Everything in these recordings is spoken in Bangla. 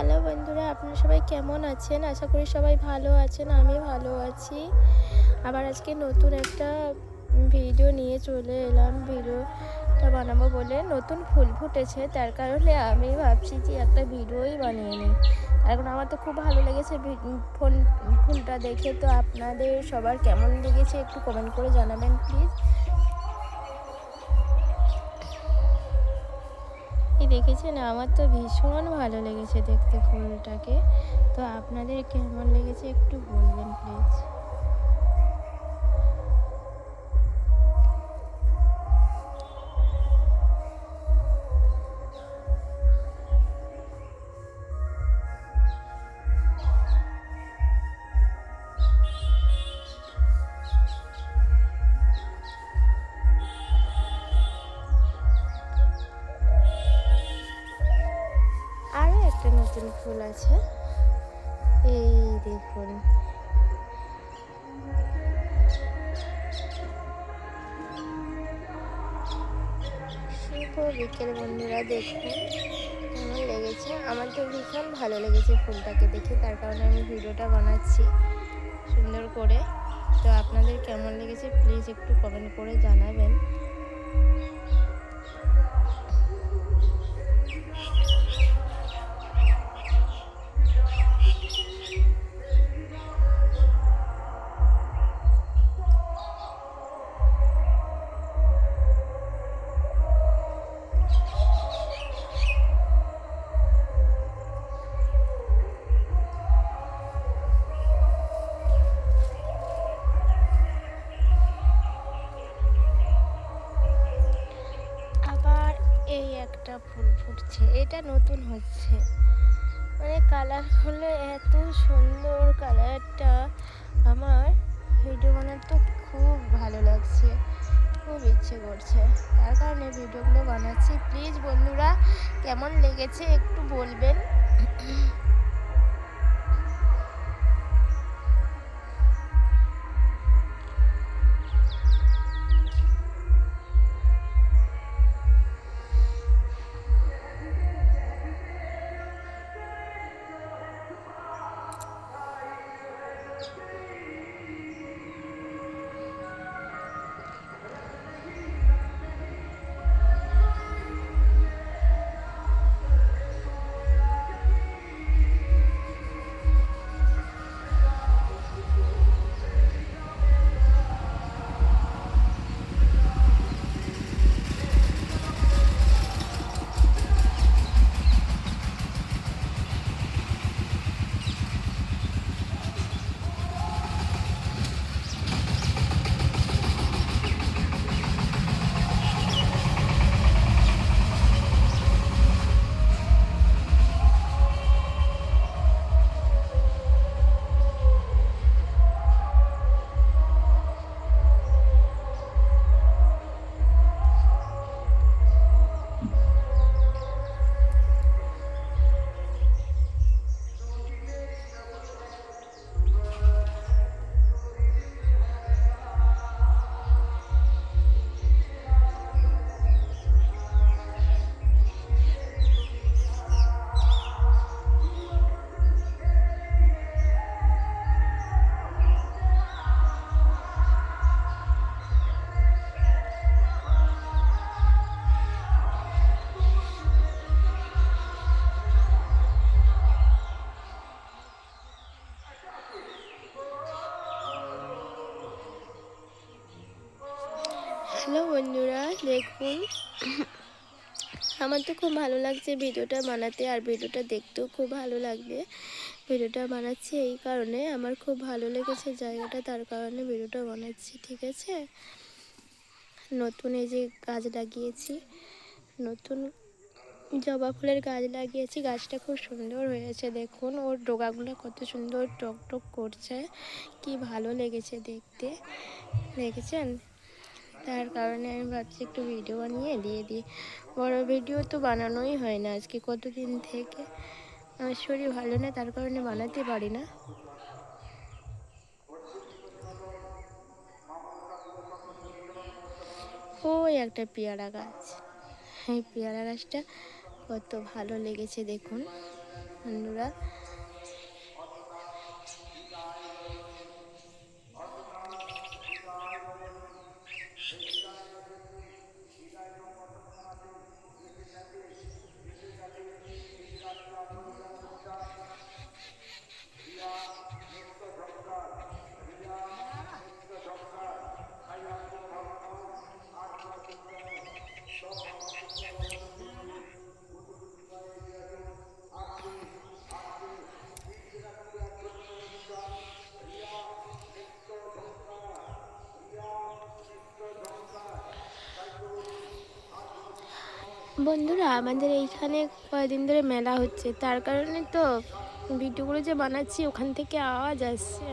হ্যালো বন্ধুরা, আপনারা সবাই কেমন আছেন? আশা করি সবাই ভালো আছেন। আমি ভালো আছি। আবার আজকে নতুন একটা ভিডিও নিয়ে চলে এলাম। ভিডিওটা বানাবো বলে নতুন ফুল ফুটেছে, তার কারণে আমি ভাবছি যে একটা ভিডিওই বানিয়ে নিই। এখন আমার তো খুব ভালো লেগেছে ফুলটা দেখে। তো আপনাদের সবার কেমন লেগেছে একটু কমেন্ট করে জানাবেন প্লিজ। দেখেছেন, আমার তো ভীষণ ভালো লেগেছে দেখতে ফুলটাকে। তো আপনাদের কেমন লেগেছে একটু বলবেন প্লিজ। আরও একটা নতুন ফুল আছে, এই দেখুন। শুভ বিকেল বন্ধুরা, দেখুন কেমন লেগেছে। আমার তো ভীষণ ভালো লেগেছে ফুলটাকে দেখে, তার কারণে আমি ভিডিওটা বানাচ্ছি সুন্দর করে। তো আপনাদের কেমন লেগেছে প্লিজ একটু কমেন্ট করে জানাবেন। আবার এই একটা ফুল ফুটছে, এটা নতুন হচ্ছে। মানে কালার হলো এত সুন্দর কালারটা, আমার ভিডিও বানাতে খুব ভালো লাগছে, খুব ইচ্ছে করছে, তার কারণে ভিডিওগুলো বানাচ্ছি। প্লিজ বন্ধুরা কেমন লেগেছে একটু বলবেন। হ্যালো বন্ধুরা, দেখুন আমার তো খুব ভালো লাগছে ভিডিওটা বানাতে, আর ভিডিওটা দেখতেও খুব ভালো লাগবে। ভিডিওটা বানাচ্ছি এই কারণে, আমার খুব ভালো লেগেছে জায়গাটা, তার কারণে ভিডিওটা বানাচ্ছি, ঠিক আছে। নতুন এই যে গাছ লাগিয়েছি, নতুন জবা ফুলের গাছ লাগিয়েছি, গাছটা খুব সুন্দর হয়েছে। দেখুন ওর ডগাগুলো কত সুন্দর টক টক করছে, কি ভালো লেগেছে দেখতে, দেখেছেন। তার কারণে আমি ভাবছি একটু ভিডিও বানিয়ে দিয়ে দিই। বড় ভিডিও তো বানানোই হয় না আজকে কতদিন থেকে, আমার শরীর ভালো না, তার কারণে বানাতে পারি না। ওই একটা পেয়ারা গাছ, এই পেয়ারা গাছটা কত ভালো লেগেছে দেখুন। বন্ধুরা। বন্ধুরা, আমাদের এইখানে কয়েকদিন ধরে মেলা হচ্ছে, তার কারণে তো ভিডিওগুলো যে বানাচ্ছি ওখান থেকে আওয়াজ আসছে,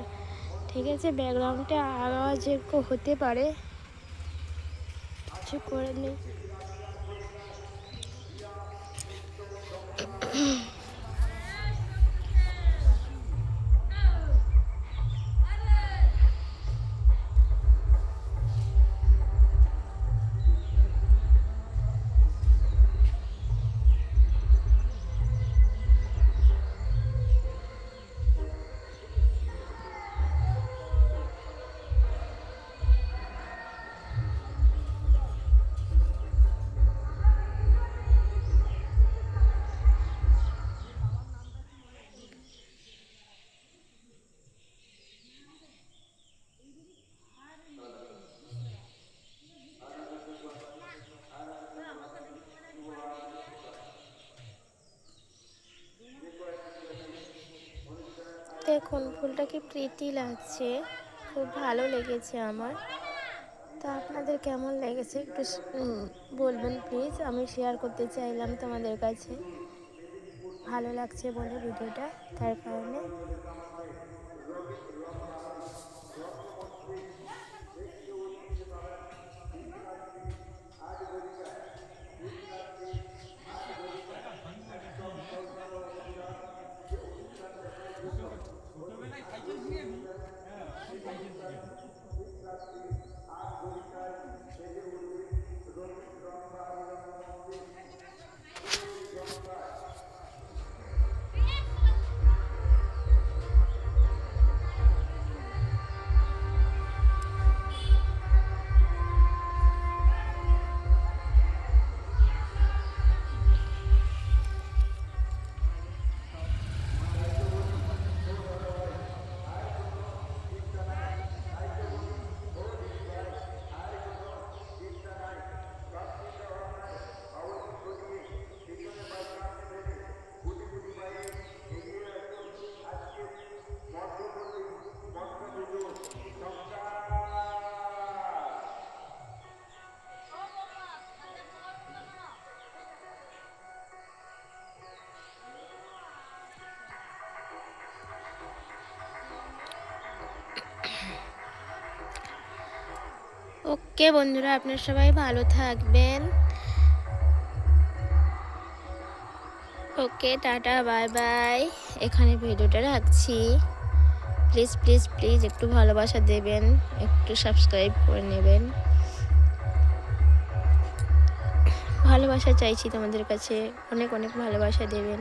ঠিক আছে? ব্যাকগ্রাউন্ডে আওয়াজ এরকম হতে পারে, কিছু করে নেই। দেখুন ফুলটা কি প্রীতি লাগছে, খুব ভালো লেগেছে আমার। তা আপনাদের কেমন লেগেছে একটু বলবেন প্লিজ। আমি শেয়ার করতে চাইলাম তোমাদের কাছে, ভালো লাগছে বলে ভিডিওটা, তার কারণে। ওকে বন্ধুরা, আপনারা সবাই ভালো থাকবেন। ওকে, টাটা, বাই বাই। এখানে ভিডিওটা রাখছি। প্লিজ প্লিজ প্লিজ একটু ভালোবাসা দেবেন, একটু সাবস্ক্রাইব করে নেবেন। ভালোবাসা চাইছি তোমাদের কাছে, অনেক অনেক ভালোবাসা দেবেন।